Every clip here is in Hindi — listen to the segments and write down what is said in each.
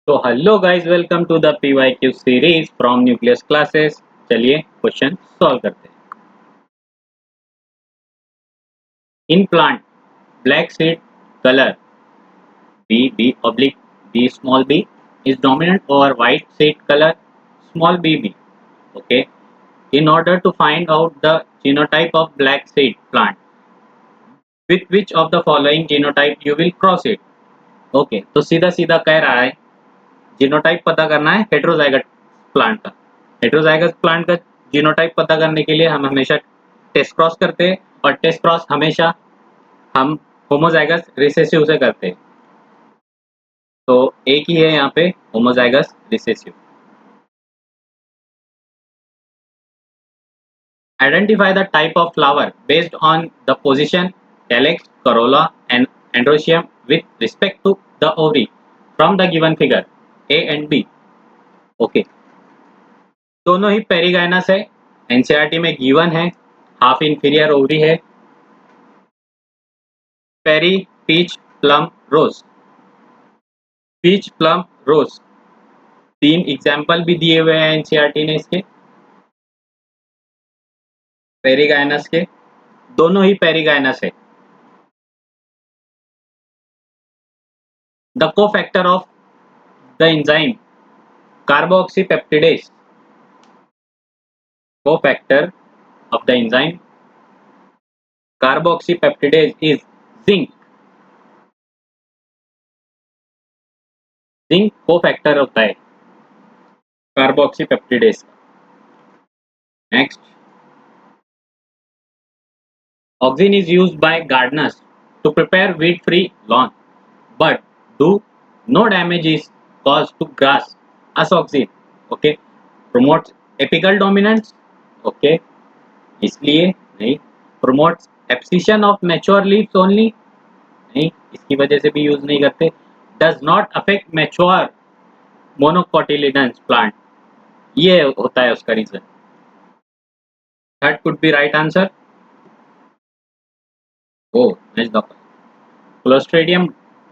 तो hello guys, welcome to the PYQ series from Nucleus Classes. चलिए क्वेश्चन सॉल्व करते हैं। In plant black seed colour B small b is dominant over white seed color small bb. Okay. In order to find out the genotype of black seed plant, with which of the following genotype you will cross it? Okay तो सीधा सीधा कह रहा है जीनोटाइप पता करना है हेटेरोजाइगस प्लांट का। हेटेरोजाइगस प्लांट का जीनोटाइप पता करने के लिए हम हमेशा टेस्ट क्रॉस करते हैं और टेस्ट क्रॉस हमेशा हम होमोजाइगस रिसेसिव से करते हैं। तो एक ही है यहाँ पे homozygous recessive. Identify the type of flower based on the position calyx corolla and androecium with respect to the ovary from the given figure A and B. Okay दोनों ही पेरिगाइनस है। एनसीईआरटी में गिवन है, हाफ इंफीरियर ओवरी है। Pear peach plum rose, peach plum rose तीन एग्जाम्पल भी दिए हुए हैं एनसीईआरटी ने इसके पेरिगाइनस के। दोनों ही पेरिगाइनस है। The cofactor of the enzyme carboxypeptidase, cofactor of the enzyme carboxypeptidase is zinc। Zinc cofactor होता है carboxypeptidase. Next, auxin is used by gardeners to prepare weed free lawn but do no damage is cause to grass as auxin. Okay promotes apical dominance। Okay इसलिए नहीं। promotes abscission of mature leaves only, नहीं इसकी वजह से भी यूज नहीं करते। Does not affect mature monocotyledons plant, ये होता है उसका reason. Third could be right answer. Oh next the clostridium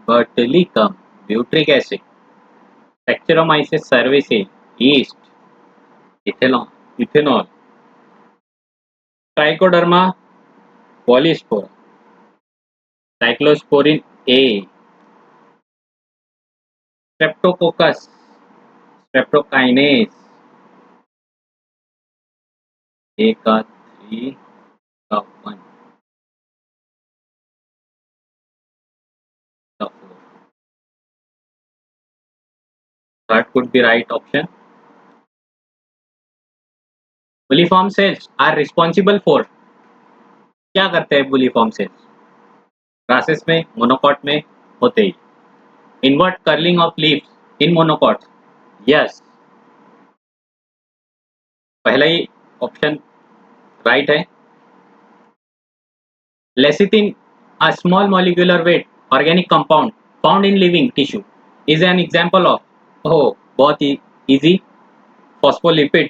butylicum butyric acid Saccharomyces cerevisiae, yeast, ethanol, trichoderma polyspora, cyclosporin A, streptococcus, streptokinase, A का 3 का 1 का 4। Third could be right option. Bulliform cells are responsible for, क्या करते हैं बुलीफॉर्म सेल्स? ग्रासेस में मोनोकॉट में होते ही। Inward curling of leaves in monocot, yes पहला ही ऑप्शन राइट है। Lecithin, a small molecular weight organic compound found in living tissue, is an example of, oh बहुत ही इजी, फॉस्फोलिपिड।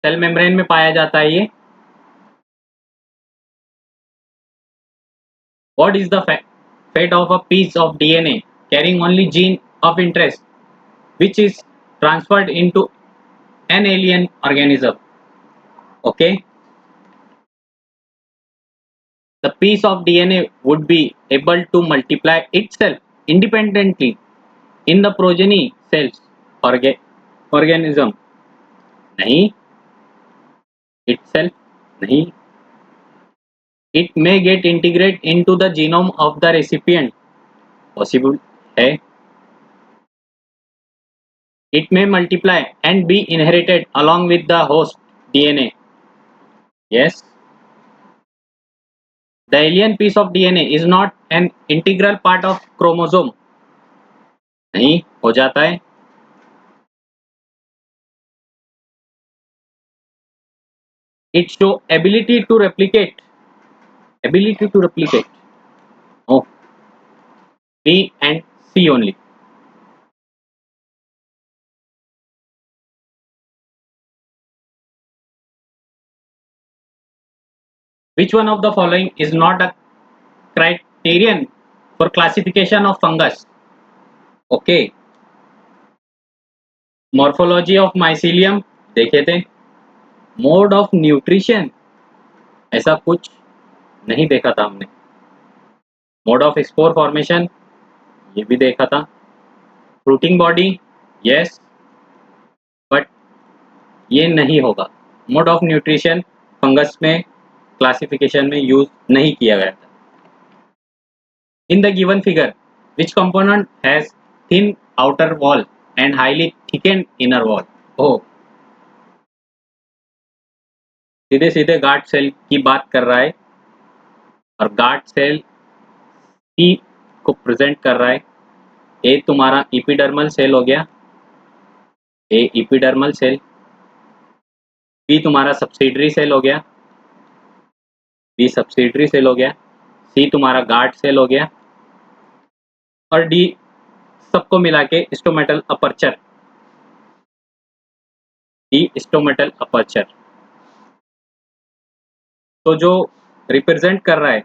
सेल मेम्ब्रेन में पाया जाता है ये। What is the fate of a piece of DNA carrying only gene of interest which is transferred into an alien organism? Okay, the piece of DNA would be able to multiply itself independently in the progeny cells orga organism, नहीं itself, नहीं। It may get integrated into the genome of the recipient, possible है। It may multiply and be inherited along with the host DNA, yes। The alien piece of DNA is not an integral part of chromosome, नहीं हो जाता है। It show ability to replicate, no, B and C only। Which one of the following is not a criterion for classification of fungus? Okay, morphology of mycelium देखे थे। मोड ऑफ न्यूट्रिशन ऐसा कुछ नहीं देखा था हमने। मोड ऑफ स्पोर फॉर्मेशन ये भी देखा था। फ्रूटिंग बॉडी यस, बट ये नहीं होगा। मोड ऑफ न्यूट्रिशन फंगस में क्लासिफिकेशन में यूज नहीं किया गया था। In the given figure which component has thin outer wall and highly thickened inner wall. Oh, सीधे सीधे गार्ड सेल की बात कर रहा है, और गार्ड सेल सी को प्रेजेंट कर रहा है। ए तुम्हारा इपिडर्मल सेल हो गया, ए इपिडर्मल सेल। बी तुम्हारा सब्सिडरी सेल हो गया, बी सब्सिडरी सेल हो गया। सी तुम्हारा गार्ड सेल हो गया, और डी सबको मिला के stomatal aperture, D stomatal aperture. तो जो रिप्रेजेंट कर रहा है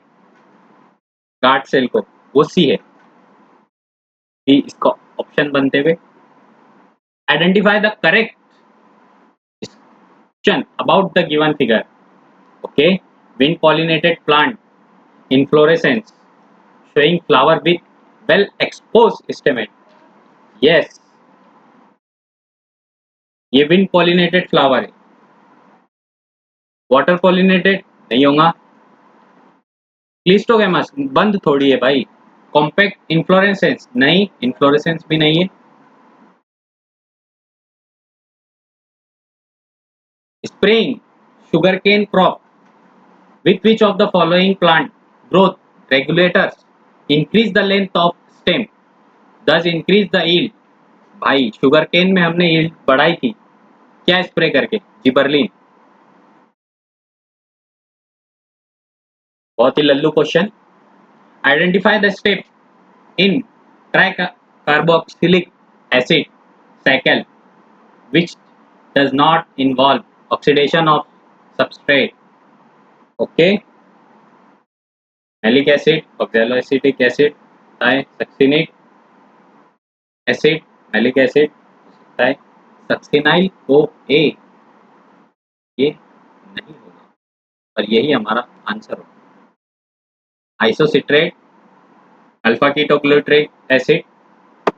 गार्ड सेल को वो सी है। डी इसका ऑप्शन बनते हुए। Identify the correct description about the given figure. Okay, wind pollinated plant inflorescence showing flower with well exposed stamens. Yes, ये wind pollinated flower है। वाटर pollinated नहीं होगा। क्लिस्टोगैमस बंद थोड़ी है भाई। कॉम्पैक्ट इन्फ्लोरेसेंस नहीं, इन्फ्लोरेसेंस भी नहीं है। Spraying sugarcane crop with which of the following plant growth regulators increase the length of stem thus increase the yield। भाई शुगर केन में हमने यील्ड बढ़ाई थी क्या स्प्रे करके? जिबरलिन। बहुत ही लल्लू question. Identify the step in tri carboxylic acid cycle which does not involve oxidation of substrate। Okay, malic acid, oxaloacetic acid, succinic acid, malic acid हो सकता है, सक्सिनाइल ओ ए, ये नहीं होगा, और यही हमारा आंसर होगा। Isocitrate, alpha ketoglutaric acid,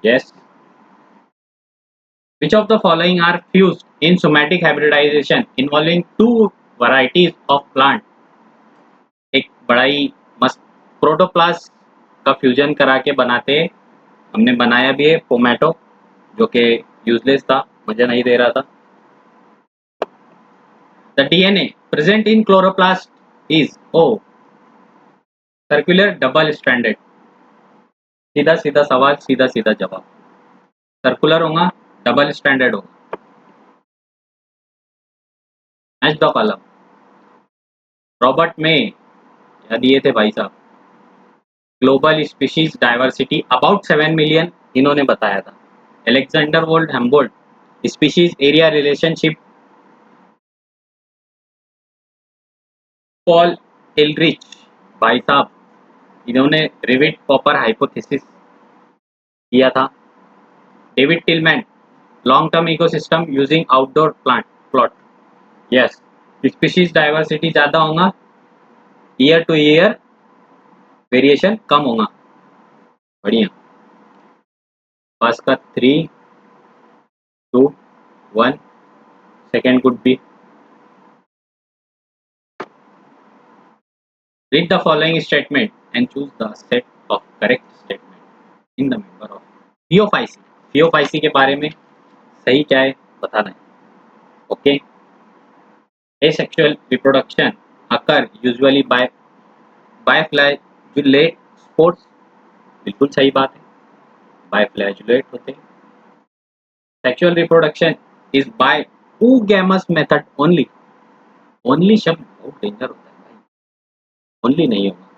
yes. Which of the following are fused in somatic hybridization involving two varieties of plant? एक बड़ा ही मस्त प्रोटोप्लास्ट का फ्यूजन करा के बनाते हैं। हमने बनाया भी है पोमैटो, जो कि यूजलेस था, मजा नहीं दे रहा था। The DNA present in chloroplast is O circular double stranded. सीधा सीधा सवाल, सीधा सीधा जवाब। सर्कुलर होगा, डबल स्टैंडर्ड होगा। Match the column. रॉबर्ट में क्या दिए थे भाई साहब? Global species diversity about 7 million इन्होंने बताया था। एलेक्जेंडर वोल्ड Humboldt species area relationship, Paul Ehrlich भाई साहब इन्होंने रिविट कॉपर हाइपोथेसिस किया था। David Tilman long term ecosystem using outdoor plant plot, yes. Species diversity ज़्यादा होगा, ईयर टू ईयर वेरिएशन कम होगा। बढ़िया। फर्स्ट का 3 2 1, second could be. Read the following statement and choose the set of correct statement in the member of Pheophyce। Pheophyce के बारे में सही क्या है बताना है। Okay, asexual reproduction occur usually by flagellate spores, बिल्कुल सही बात है, by flagellate होते हैं। Sexual reproduction is by oogamous method only। only शब्द बहुत डेंजर होता है भाई, only नहीं होगा।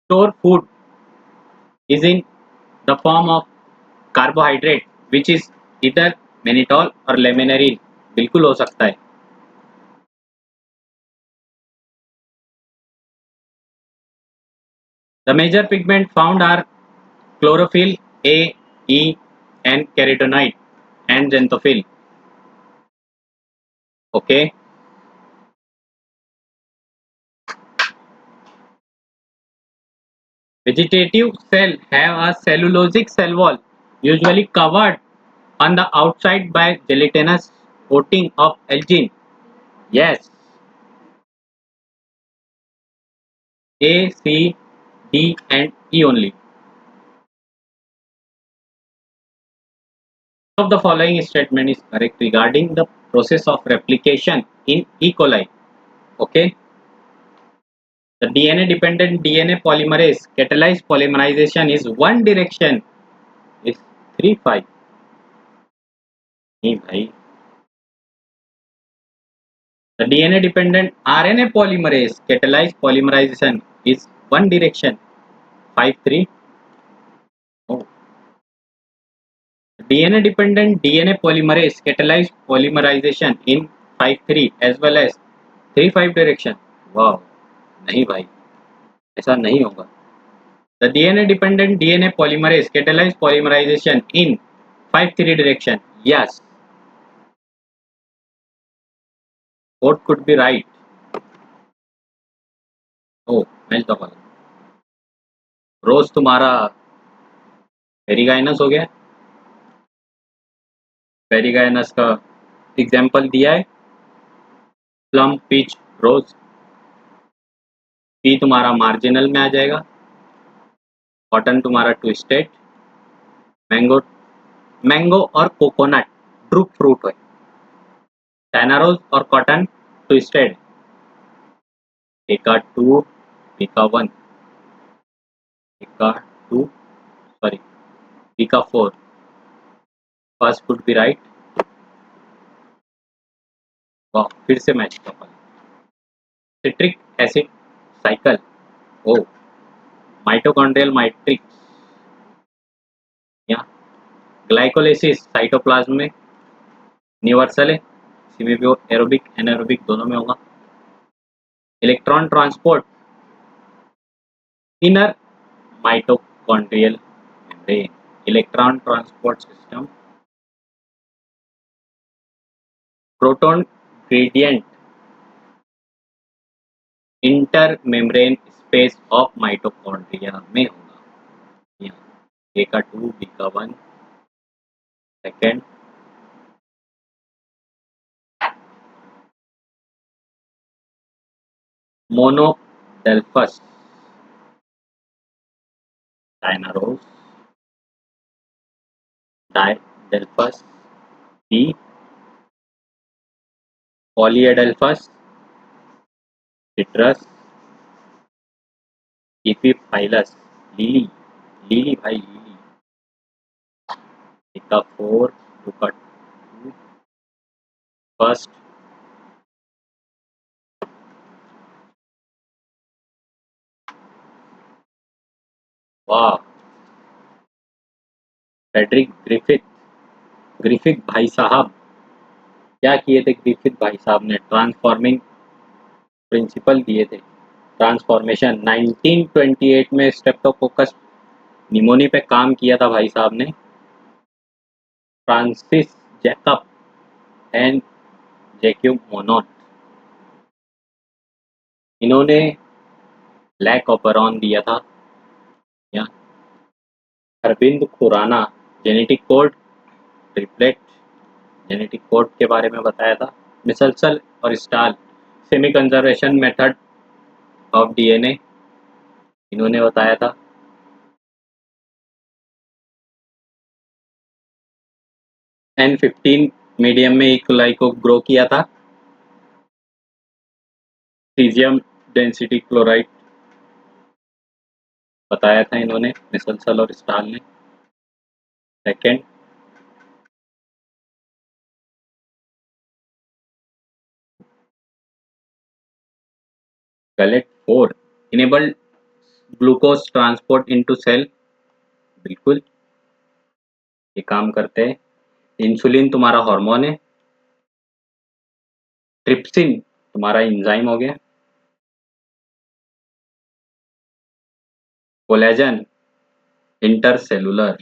Store food is in the form of carbohydrate which is इधर मेनिटॉल और लेमिनरीन, बिल्कुल हो सकता है। The major pigment found are chlorophyll, A, E, and carotenoid and xanthophyll. Okay. Vegetative cell have a cellulosic cell wall, usually covered on the outside by gelatinous coating of algin. Yes, A, C, D, and E only. Of the following statement is correct regarding the process of replication in E. coli. Okay, the DNA-dependent DNA polymerase catalyzed polymerization is one direction. Is 3-5. नहीं भाई. The DNA-dependent RNA polymerase catalyzed polymerization is one direction. 5-3. Oh. DNA-dependent DNA polymerase catalyzed polymerization in 5-3 as well as 3-5 direction. Wow. नहीं भाई, ऐसा नहीं होगा. The DNA-dependent DNA polymerase catalyzed polymerization in 5-3 direction. Yes, both could be right. Oh, match the following. रोज तुम्हारा पेरिगाइनस हो गया. पेरिगाइनस का एग्जाम्पल दिया है प्लम, पीच, रोज. पी तुम्हारा मार्जिनल में आ जाएगा. कॉटन तुम्हारा ट्विस्टेड. मैंगो, मैंगो और कोकोनट ड्रूप फ्रूट है. चाइना रोज और कॉटन ट्विस्टेड. एका 2, एका 1, एका 2, सॉरी, एका 4. First could be right. वाह, फिर से मैच कर. Citric acid cycle. Oh, mitochondrial matrix या ग्लाइकोलाइसिस साइटोप्लाज्म में यूनिवर्सल है. इसी में भी एरोबिक एनारोबिक दोनों में होगा. Electron transport inner mitochondrial membrane. Electron transport system. Proton gradient inter membrane space of mitochondria में होगा. यहाँ ए का 2, बी का 1. Second, monadelphous China rose. Diadelphous B. Polyadelphous citrus. Epiphyllous lily. Lily भाई लिली. एका 4, टूका 2. फर्स्ट, वाह, फ्रेडरिक ग्रिफिथ. ग्रिफिथ भाई साहब क्या किए थे? ग्रिफिथ भाई साहब ने ट्रांसफॉर्मिंग प्रिंसिपल दिए थे. ट्रांसफॉर्मेशन 1928 में स्ट्रेप्टोकोकस निमोनी पे काम किया था भाई साहब ने. Francis Jacob and Jacques Monod, इन्होंने ब्लैक ऑपरॉन दिया था. या Arvind Khorana genetic code triplet genetic code के बारे में बताया था. मिसलसल और Stahl semi conservation method of DNA इन्होंने बताया था. N15 मीडियम में इकोलाई को ग्रो किया था. सीजियम डेंसिटी क्लोराइड बताया था इन्होंने मिसलसल और स्टाल ने. Second, GLUT 4 enabled glucose transport into cell. बिल्कुल ये काम करते हैं. इंसुलिन तुम्हारा हार्मोन है. ट्रिप्सिन तुम्हारा एंजाइम हो गया. कोलेजन, इंटरसेलुलर,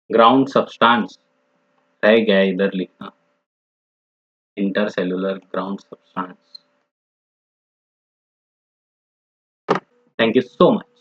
ग्राउंड सब्सटेंस, रह गया इधर लिखना, intercellular ground substance. Thank you so much.